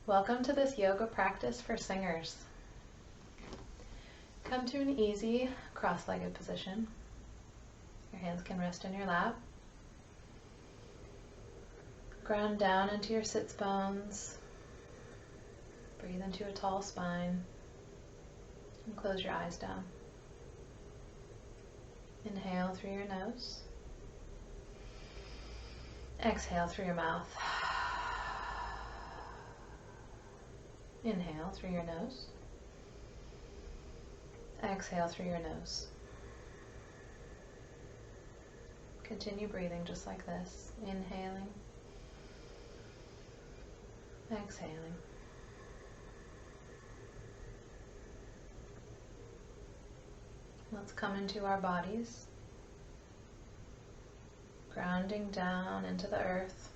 Welcome to this yoga practice for singers. Come to an easy cross-legged position. Your hands can rest in your lap. Ground down into your sits bones. Breathe into a tall spine. And close your eyes down. Inhale through your nose. Exhale through your mouth. Inhale through your nose. Exhale through your nose. Continue breathing just like this. Inhaling. Exhaling. Let's come into our bodies. Grounding down into the earth.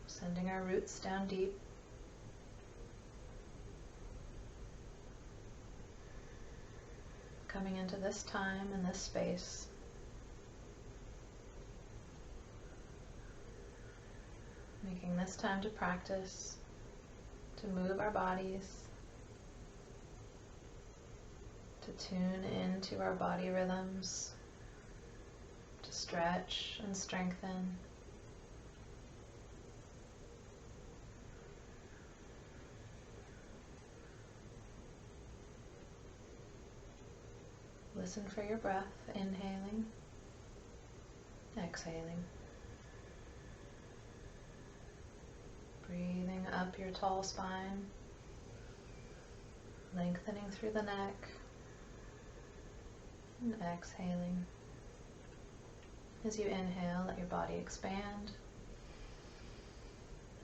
Sending our roots down deep. Coming into this time and this space. Making this time to practice, to move our bodies, to tune into our body rhythms, to stretch and strengthen. Listen for your breath, inhaling, exhaling. Breathing up your tall spine, lengthening through the neck, and exhaling. As you inhale, let your body expand.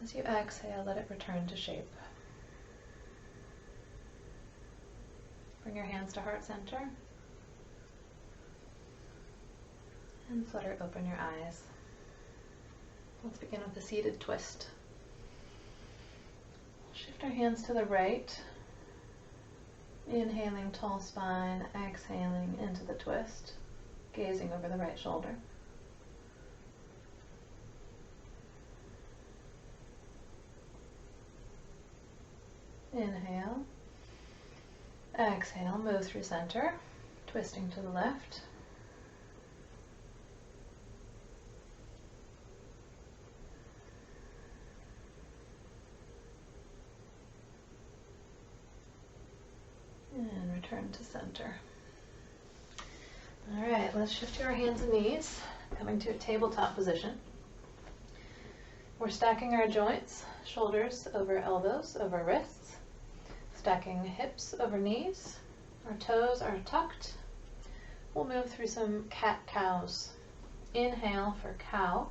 As you exhale, let it return to shape. Bring your hands to heart center. And flutter open your eyes. Let's begin with the seated twist. Shift our hands to the right. Inhaling, tall spine, exhaling into the twist, gazing over the right shoulder. Inhale. Exhale, move through center, twisting to the left. And return to center. All right, let's shift to our hands and knees, coming to a tabletop position. We're stacking our joints, shoulders over elbows, over wrists, stacking hips over knees. Our toes are tucked. We'll move through some cat-cows. Inhale for cow,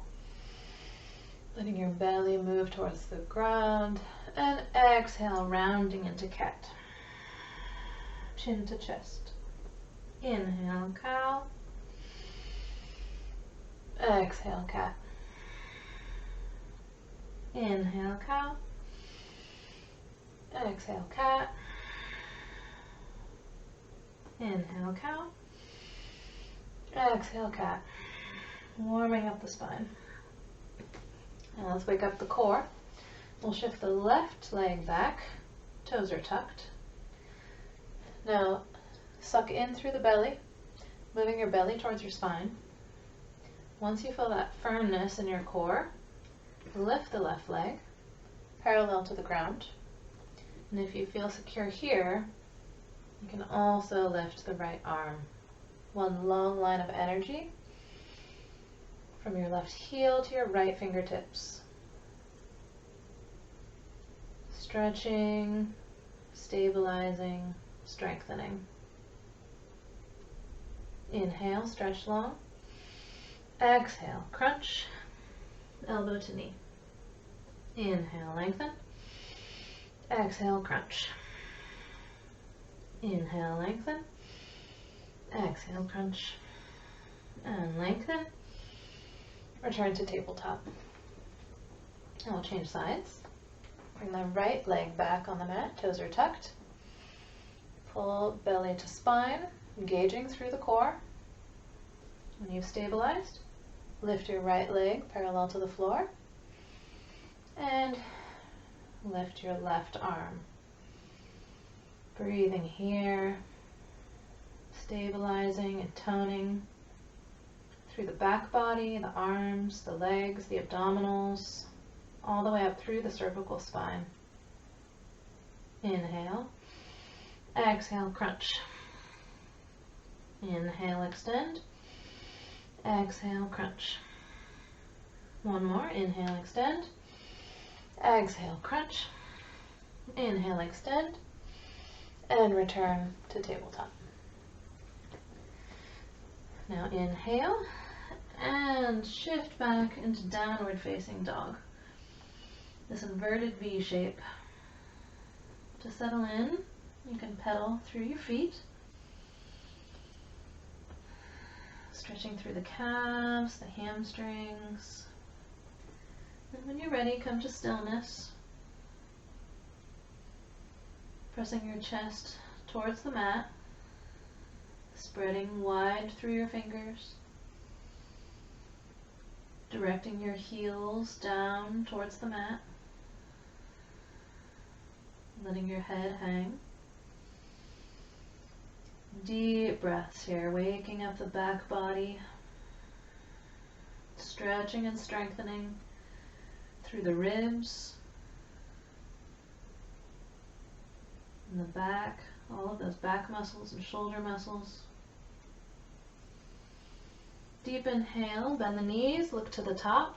letting your belly move towards the ground, and exhale, rounding into cat. Chin to chest. Inhale, cow. Exhale, cat. Inhale, cow. Exhale, cat. Inhale, cow. Exhale, cat. Warming up the spine. And let's wake up the core. We'll shift the left leg back. Toes are tucked. Now, suck in through the belly, moving your belly towards your spine. Once you feel that firmness in your core, lift the left leg parallel to the ground. And if you feel secure here, you can also lift the right arm. One long line of energy from your left heel to your right fingertips. Stretching, stabilizing, strengthening. Inhale, stretch long. Exhale, crunch, elbow to knee. Inhale, lengthen. Exhale, crunch. Inhale, lengthen. Exhale, crunch. And lengthen. Return to tabletop. And we'll change sides. Bring the right leg back on the mat, toes are tucked. Pull belly to spine, engaging through the core. When you've stabilized, lift your right leg parallel to the floor and lift your left arm. Breathing here, stabilizing and toning through the back body, the arms, the legs, the abdominals, all the way up through the cervical spine. Inhale, exhale, crunch. Inhale, extend, exhale, crunch. One more, inhale, extend, exhale, crunch. Inhale, extend, and return to tabletop. Now inhale, and shift back into downward facing dog. This inverted V shape. To settle in, you can pedal through your feet, stretching through the calves, the hamstrings. And when you're ready, come to stillness, pressing your chest towards the mat, spreading wide through your fingers, directing your heels down towards the mat, letting your head hang. Deep breaths here, waking up the back body, stretching and strengthening through the ribs, and the back, all of those back muscles and shoulder muscles. Deep inhale, bend the knees, look to the top,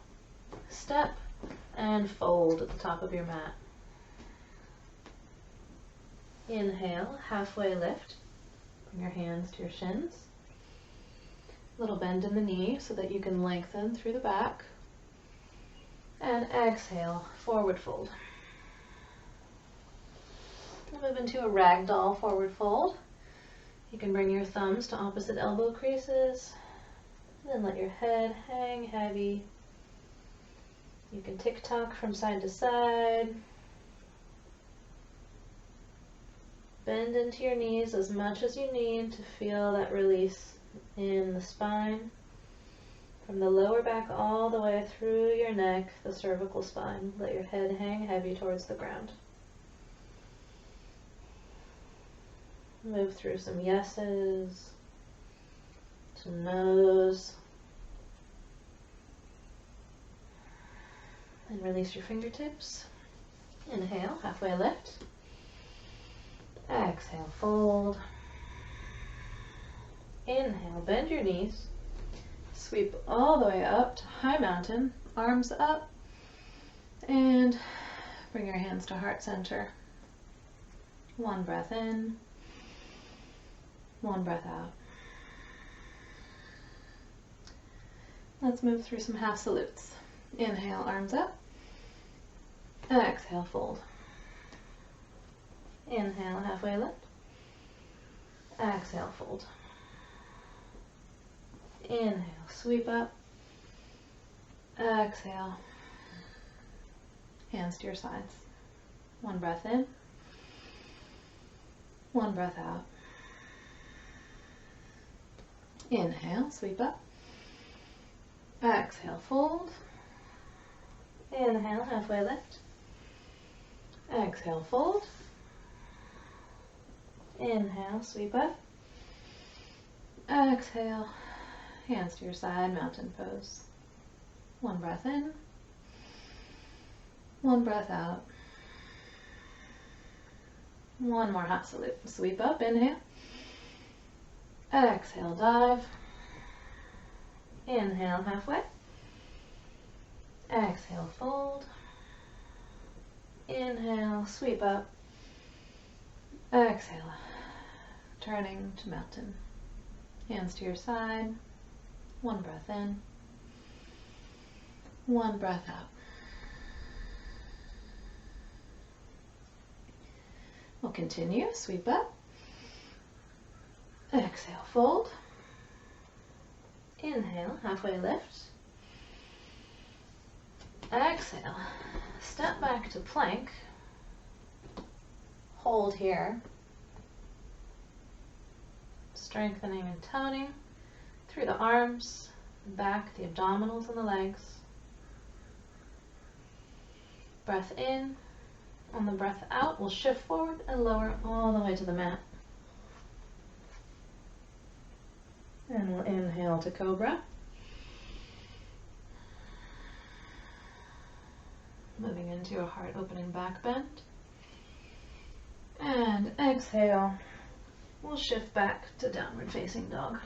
step, and fold at the top of your mat. Inhale, halfway lift. Bring your hands to your shins. Little bend in the knee so that you can lengthen through the back. And exhale, forward fold. We'll move into a ragdoll forward fold. You can bring your thumbs to opposite elbow creases. And then let your head hang heavy. You can tick-tock from side to side. Bend into your knees as much as you need to feel that release in the spine. From the lower back all the way through your neck, the cervical spine. Let your head hang heavy towards the ground. Move through some yeses, some nos, and release your fingertips. Inhale, halfway lift. Exhale, fold. Inhale, bend your knees. Sweep all the way up to high mountain, arms up, and bring your hands to heart center. One breath in, one breath out. Let's move through some half salutes. Inhale, arms up. Exhale, fold. Inhale, halfway lift. Exhale, fold. Inhale, sweep up. Exhale. Hands to your sides. One breath in. One breath out. Inhale, sweep up. Exhale, fold. Inhale, halfway lift. Exhale, fold. Inhale, sweep up. Exhale, hands to your side, mountain pose. One breath in. One breath out. One more hot salute. Sweep up, inhale. Exhale, dive. Inhale, halfway. Exhale, fold. Inhale, sweep up. Exhale, turning to mountain. Hands to your side. One breath in. One breath out. We'll continue. Sweep up. Exhale, fold. Inhale, halfway lift. Exhale, step back to plank. Hold here. Strengthening and toning through the arms, the back, the abdominals, and the legs. Breath in. On the breath out, we'll shift forward and lower all the way to the mat. And we'll inhale to cobra. Moving into a heart opening back bend. And exhale. We'll shift back to downward facing dog.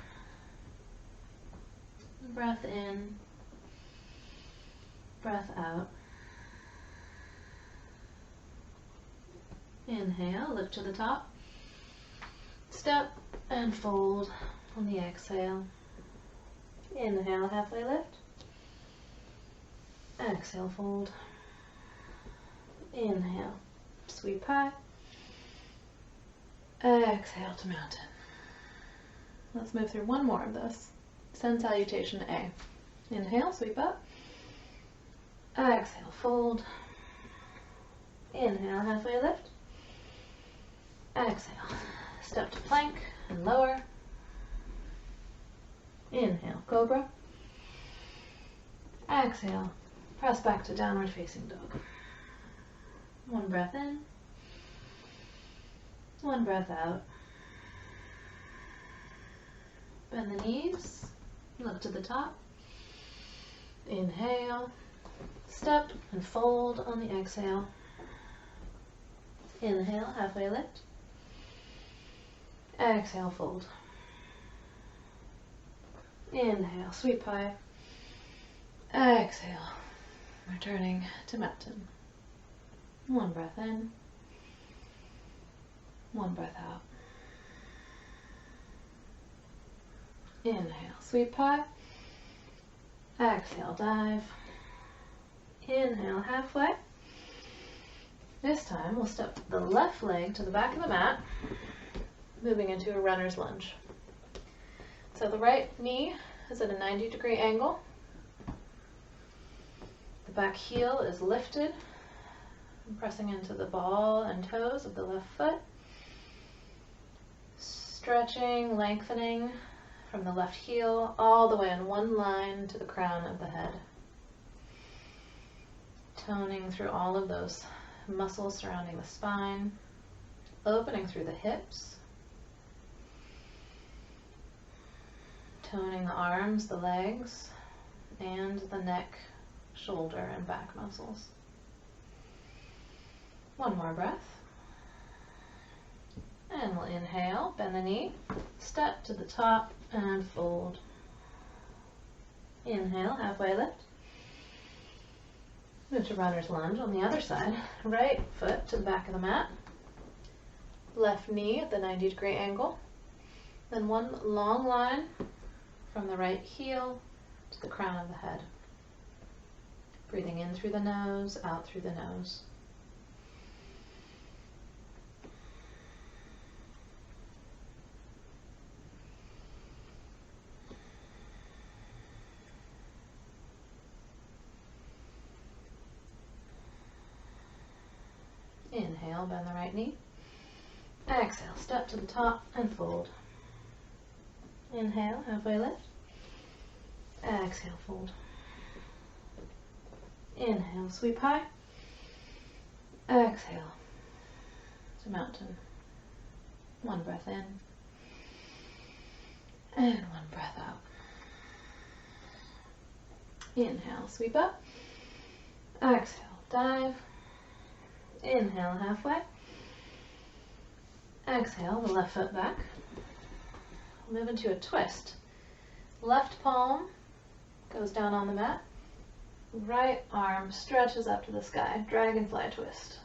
Breath in. Breath out. Inhale, lift to the top. Step and fold on the exhale. Inhale, halfway lift. Exhale, fold. Inhale, sweep high. Exhale to mountain. Let's move through one more of this. Sun salutation A. Inhale, sweep up. Exhale, fold. Inhale, halfway lift. Exhale, step to plank and lower. Inhale, cobra. Exhale, press back to downward facing dog. One breath in. One breath out. Bend the knees. Look to the top. Inhale. Step and fold on the exhale. Inhale, halfway lift. Exhale, fold. Inhale, sweep high. Exhale, returning to mountain. One breath in. One breath out. Inhale, sweep high. Exhale, dive. Inhale, halfway. This time we'll step the left leg to the back of the mat, moving into a runner's lunge. So the right knee is at a 90-degree angle. The back heel is lifted, pressing into the ball and toes of the left foot. Stretching, lengthening from the left heel all the way in one line to the crown of the head. Toning through all of those muscles surrounding the spine, opening through the hips, toning the arms, the legs, and the neck, shoulder, and back muscles. One more breath. And we'll inhale, bend the knee, step to the top, and fold. Inhale, halfway lift. Move to runner's lunge on the other side. Right foot to the back of the mat. Left knee at the 90-degree angle. Then one long line from the right heel to the crown of the head. Breathing in through the nose, out through the nose. Inhale, bend the right knee. Exhale, step to the top and fold. Inhale, halfway lift. Exhale, fold. Inhale, sweep high. Exhale to mountain. One breath in. And one breath out. Inhale, sweep up. Exhale, dive. Inhale, halfway. Exhale, the left foot back. Move into a twist. Left palm goes down on the mat. Right arm stretches up to the sky. Dragonfly twist.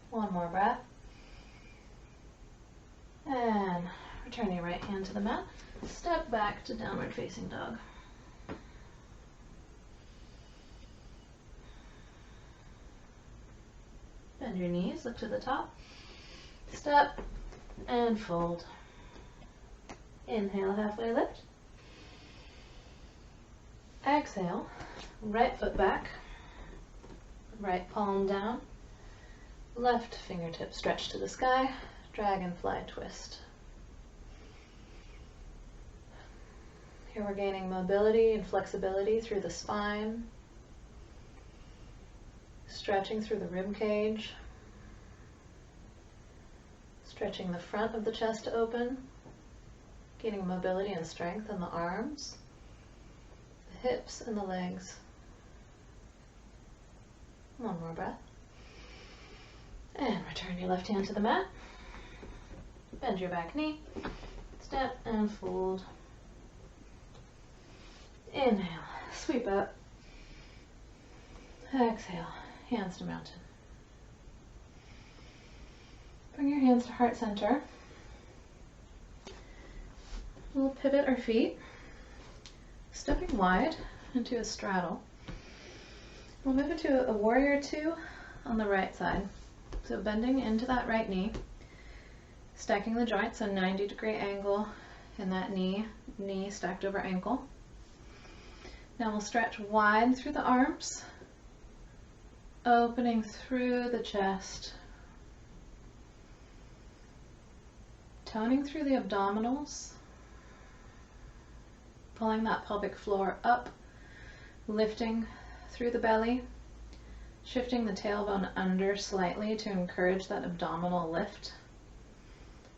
One more breath. And return your right hand to the mat. Step back to downward facing dog. Bend your knees, look to the top. Step and fold. Inhale, halfway lift. Exhale, right foot back, right palm down. Left fingertip stretch to the sky, dragonfly twist. Here we're gaining mobility and flexibility through the spine, stretching through the rib cage, stretching the front of the chest open, gaining mobility and strength in the arms, the hips, and the legs. One more breath. And return your left hand to the mat. Bend your back knee. Step and fold. Inhale, sweep up. Exhale, hands to mountain. Bring your hands to heart center. We'll pivot our feet, stepping wide into a straddle. We'll move into a warrior two on the right side. So bending into that right knee, stacking the joints, a 90-degree angle in that knee stacked over ankle. Now we'll stretch wide through the arms, opening through the chest, toning through the abdominals, pulling that pelvic floor up, lifting through the belly, shifting the tailbone under slightly to encourage that abdominal lift,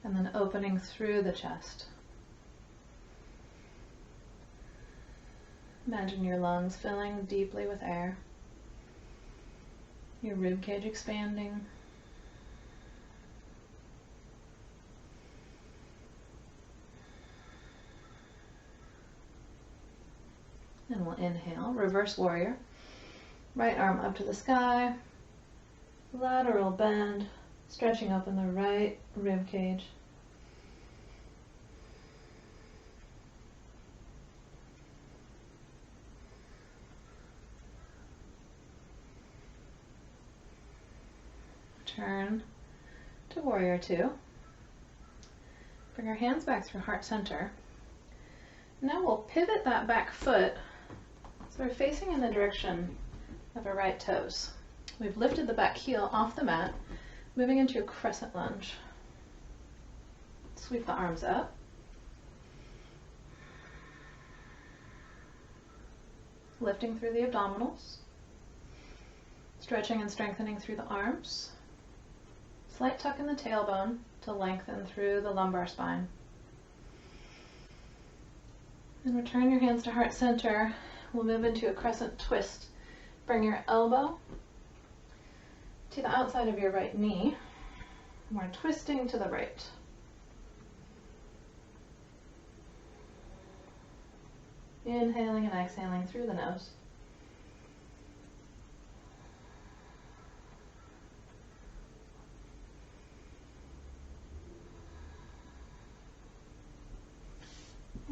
and then opening through the chest. Imagine your lungs filling deeply with air, your rib cage expanding. And we'll inhale, reverse warrior. Right arm up to the sky, lateral bend, stretching open the right rib cage. Turn to warrior two. Bring our hands back through heart center. Now we'll pivot that back foot so we're facing in the direction of our right toes. We've lifted the back heel off the mat, moving into a crescent lunge. Sweep the arms up. Lifting through the abdominals. Stretching and strengthening through the arms. Slight tuck in the tailbone to lengthen through the lumbar spine. And return your hands to heart center. We'll move into a crescent twist. Bring your elbow to the outside of your right knee. We're twisting to the right. Inhaling and exhaling through the nose.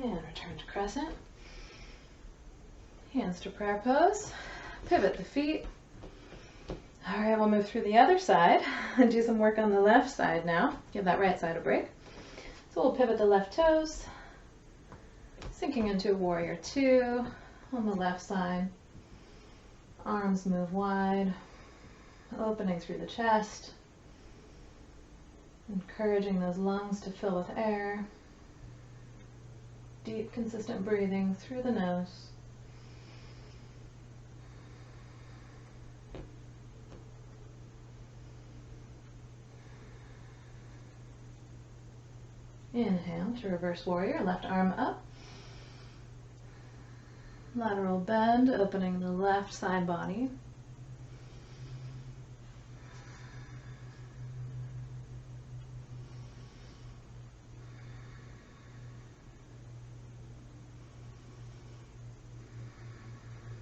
And return to crescent. Hands to prayer pose. Pivot the feet. All right, we'll move through the other side and do some work on the left side now. Give that right side a break. So we'll pivot the left toes, sinking into warrior two on the left side. Arms move wide, opening through the chest, encouraging those lungs to fill with air. Deep, consistent breathing through the nose. Inhale to reverse warrior, left arm up. Lateral bend, opening the left side body.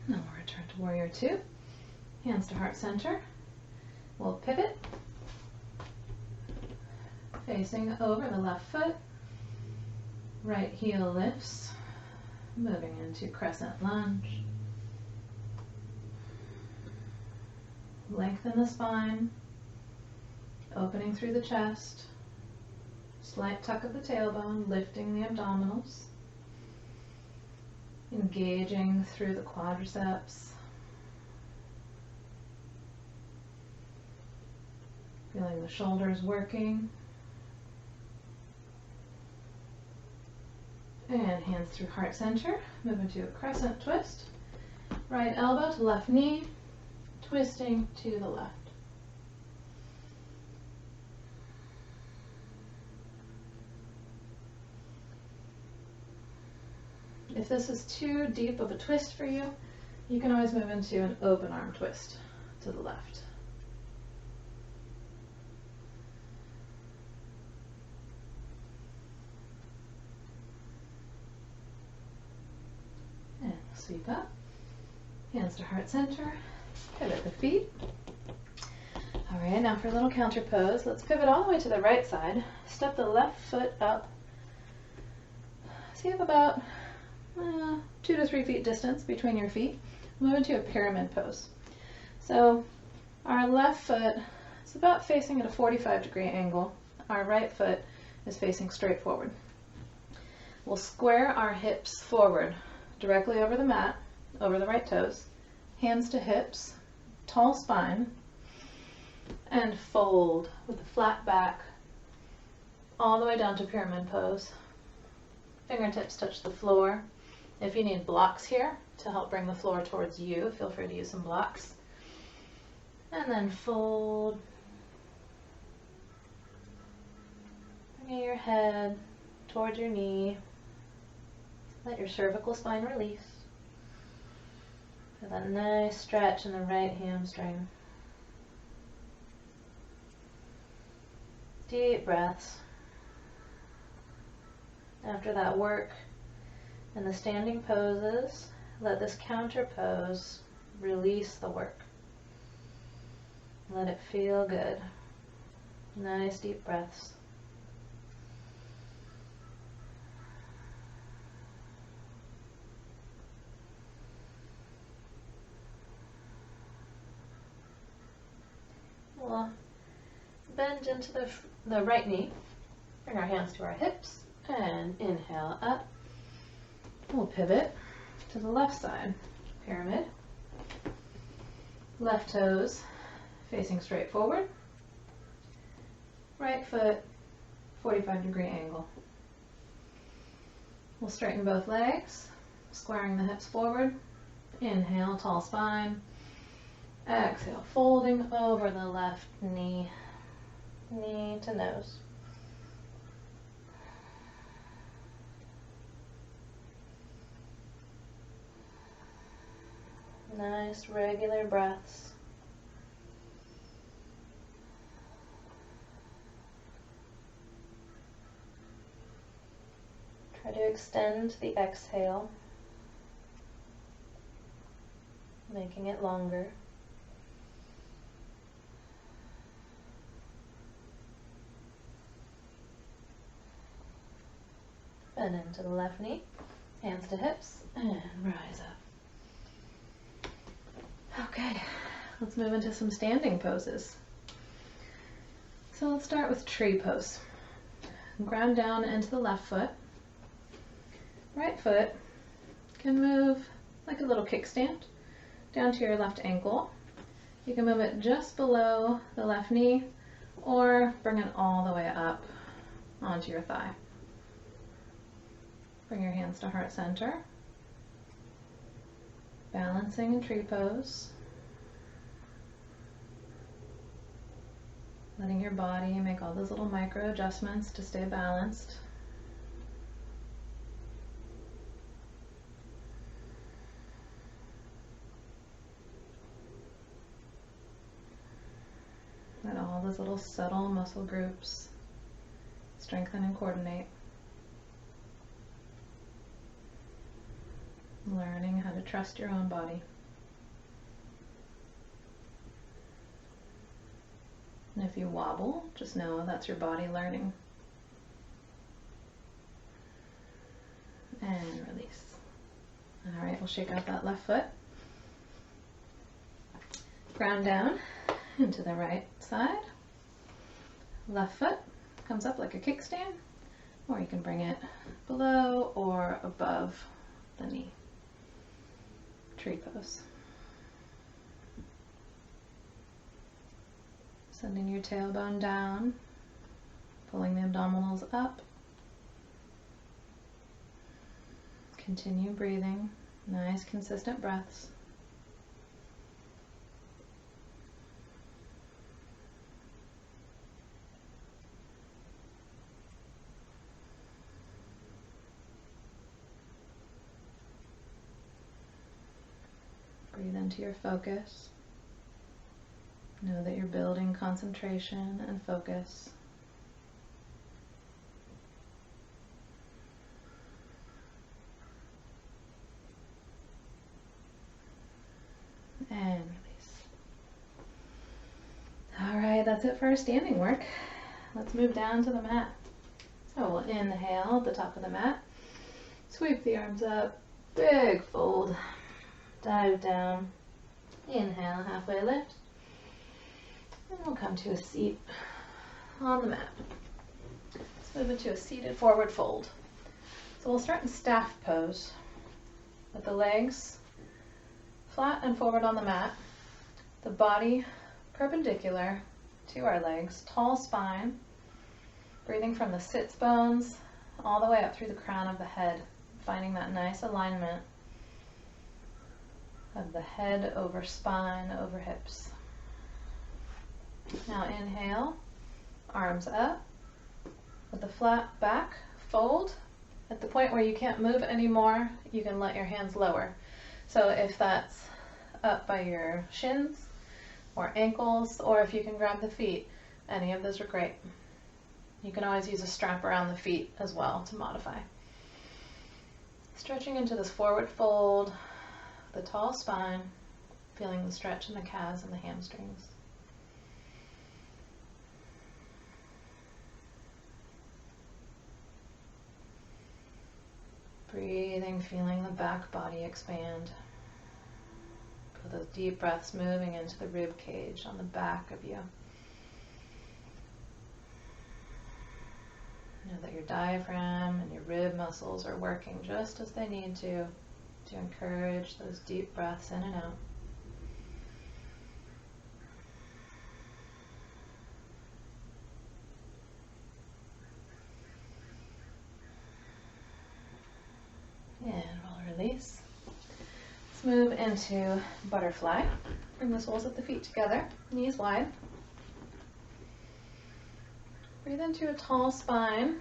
Now we'll return to warrior two. Hands to heart center. We'll pivot. Facing over the left foot. Right heel lifts. Moving into crescent lunge. Lengthen the spine. Opening through the chest. Slight tuck of the tailbone, lifting the abdominals. Engaging through the quadriceps. Feeling the shoulders working. And hands through heart center. Move into a crescent twist. Right elbow to left knee, twisting to the left. If this is too deep of a twist for you, you can always move into an open arm twist to the left. And sweep up, hands to heart center, pivot the feet. All right, now for a little counter pose. Let's pivot all the way to the right side. Step the left foot up. So you have about 2 to 3 feet distance between your feet. Move into a pyramid pose. So our left foot is about facing at a 45-degree angle. Our right foot is facing straight forward. We'll square our hips forward, directly over the mat, over the right toes, hands to hips, tall spine, and fold with a flat back all the way down to pyramid pose. Fingertips touch the floor. If you need blocks here to help bring the floor towards you, feel free to use some blocks. And then fold. Bring your head towards your knee. Let your cervical spine release. Feel that nice stretch in the right hamstring. Deep breaths. After that work in the standing poses, let this counter pose release the work. Let it feel good. Nice deep breaths. We'll bend into the right knee. Bring our hands to our hips and inhale up. We'll pivot to the left side. Pyramid. Left toes facing straight forward. Right foot 45-degree angle. We'll straighten both legs, squaring the hips forward. Inhale, tall spine. Exhale, folding over the left knee, knee to nose. Nice regular breaths. Try to extend the exhale, making it longer. Bend into the left knee, hands to hips, and rise up. Okay, let's move into some standing poses. So let's start with tree pose. Ground down into the left foot. Right foot can move like a little kickstand down to your left ankle. You can move it just below the left knee or bring it all the way up onto your thigh. Bring your hands to heart center. Balancing in tree pose. Letting your body make all those little micro adjustments to stay balanced. Let all those little subtle muscle groups strengthen and coordinate. Learning how to trust your own body. And if you wobble, just know that's your body learning. And release. All right, we'll shake out that left foot. Ground down into the right side. Left foot comes up like a kickstand, or you can bring it below or above the knee. Tree pose. Sending your tailbone down, pulling the abdominals up. Continue breathing, nice consistent breaths. Breathe into your focus. Know that you're building concentration and focus. And release. All right, that's it for our standing work. Let's move down to the mat. So we'll inhale at the top of the mat. Sweep the arms up, big fold. Dive down. Inhale, halfway lift. And we'll come to a seat on the mat. Let's move into a seated forward fold. So we'll start in staff pose with the legs flat and forward on the mat, the body perpendicular to our legs, tall spine, breathing from the sits bones all the way up through the crown of the head, finding that nice alignment of the head over spine, over hips. Now inhale, arms up with a flat back, fold. At the point where you can't move anymore, you can let your hands lower. So if that's up by your shins or ankles, or if you can grab the feet, any of those are great. You can always use a strap around the feet as well to modify. Stretching into this forward fold, the tall spine, feeling the stretch in the calves and the hamstrings. Breathing, feeling the back body expand. Feel those deep breaths moving into the rib cage on the back of you. Know that your diaphragm and your rib muscles are working just as they need to encourage those deep breaths in and out. And we'll release. Let's move into butterfly. Bring the soles of the feet together, knees wide. Breathe into a tall spine.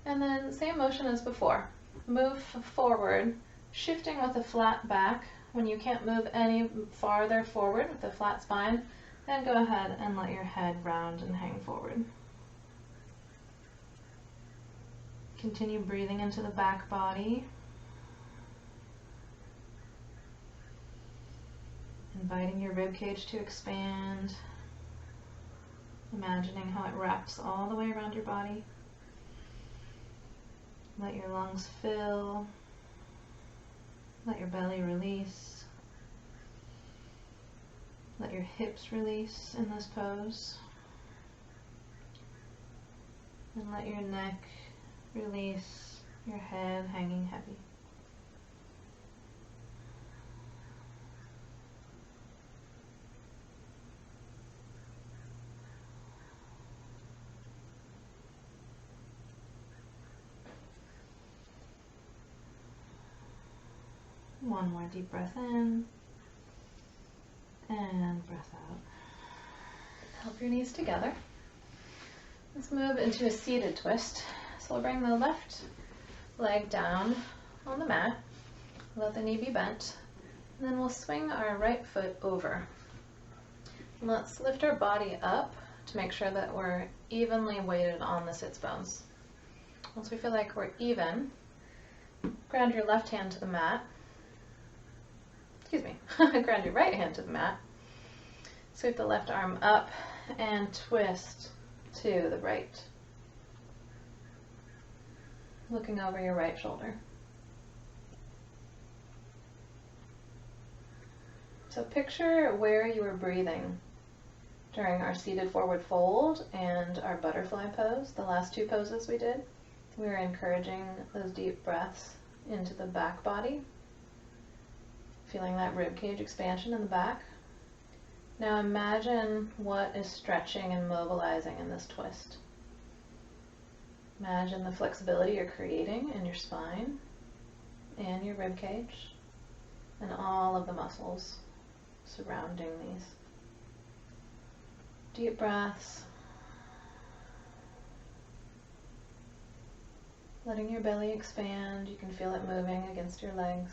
And then same motion as before. Move forward, shifting with a flat back. When you can't move any farther forward with a flat spine, then go ahead and let your head round and hang forward. Continue breathing into the back body. Inviting your rib cage to expand. Imagining how it wraps all the way around your body. Let your lungs fill. Let your belly release. Let your hips release in this pose. And let your neck release, your head hanging heavy. One more deep breath in and breath out. Help your knees together. Let's move into a seated twist. So we'll bring the left leg down on the mat, let the knee be bent, and then we'll swing our right foot over. Let's lift our body up to make sure that we're evenly weighted on the sits bones. Once we feel like we're even, ground your left hand to the mat. Ground your right hand to the mat. Sweep the left arm up and twist to the right. Looking over your right shoulder. So picture where you were breathing during our seated forward fold and our butterfly pose, the last two poses we did. We were encouraging those deep breaths into the back body. Feeling that rib cage expansion in the back. Now imagine what is stretching and mobilizing in this twist. Imagine the flexibility you're creating in your spine and your rib cage and all of the muscles surrounding these. Deep breaths. Letting your belly expand. You can feel it moving against your legs.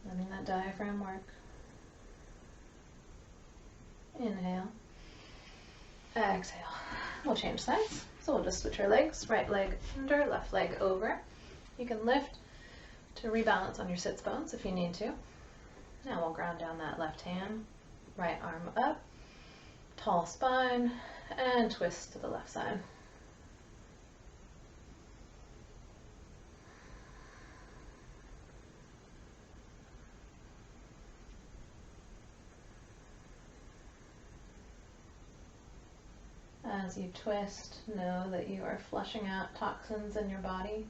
Letting that diaphragm work. Inhale. Exhale. We'll change sides. So we'll just switch our legs. Right leg under, left leg over. You can lift to rebalance on your sits bones if you need to. Now we'll ground down that left hand. Right arm up. Tall spine. And twist to the left side. As you twist, know that you are flushing out toxins in your body.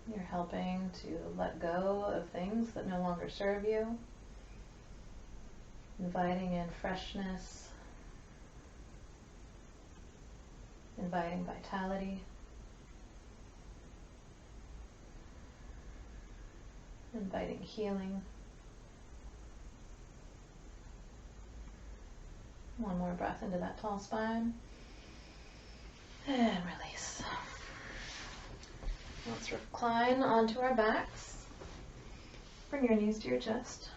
You're helping to let go of things that no longer serve you. Inviting in freshness. Inviting vitality. Inviting healing. One more breath into that tall spine. And release. Let's recline onto our backs. Bring your knees to your chest.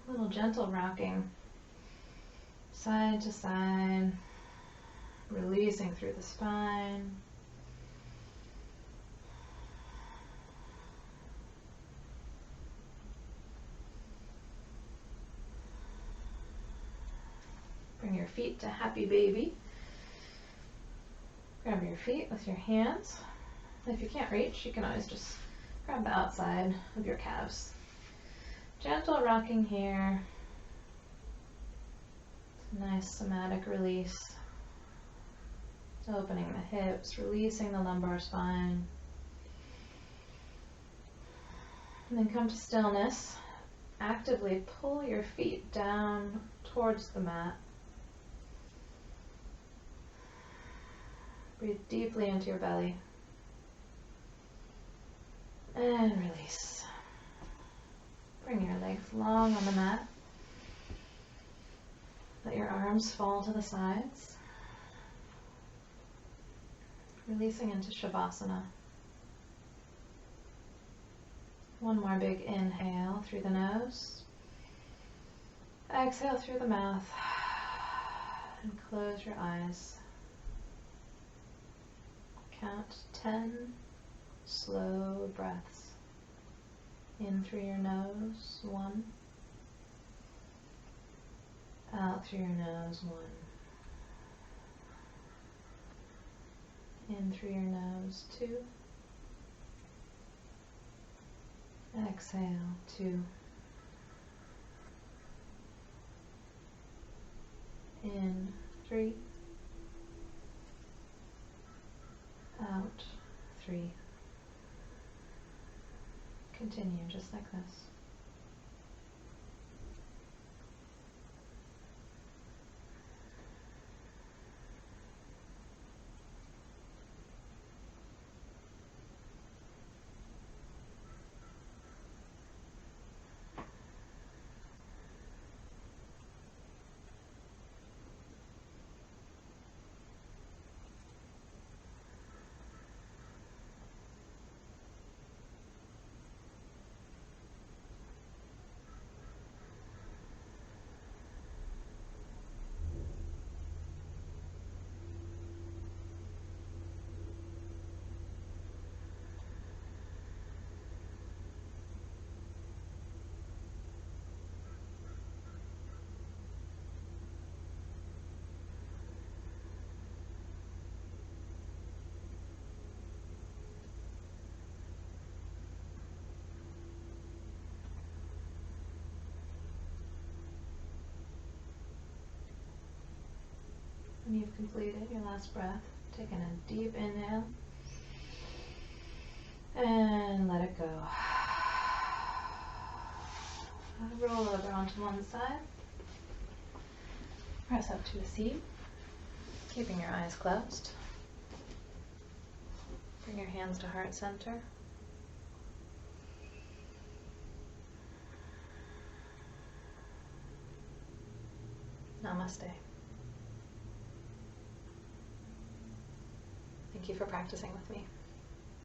A little gentle rocking. Side to side. Releasing through the spine. Bring your feet to happy baby. Grab your feet with your hands. If you can't reach, you can always just grab the outside of your calves. Gentle rocking here. Nice somatic release. Opening the hips, releasing the lumbar spine. And then come to stillness. Actively pull your feet down towards the mat. Breathe deeply into your belly. And release. Bring your legs long on the mat. Let your arms fall to the sides. Releasing into Shavasana. One more big inhale through the nose. Exhale through the mouth. And close your eyes. Count 10 slow breaths. In through your nose, 1. Out through your nose, 1. In through your nose, 2. Exhale, 2. In, 3. Out, 3. Continue just like this. When you've completed your last breath, taking a deep inhale And let it go. Roll over onto one side. Press up to a seat, keeping your eyes closed. Bring your hands to heart center. Namaste. Thank you for practicing with me.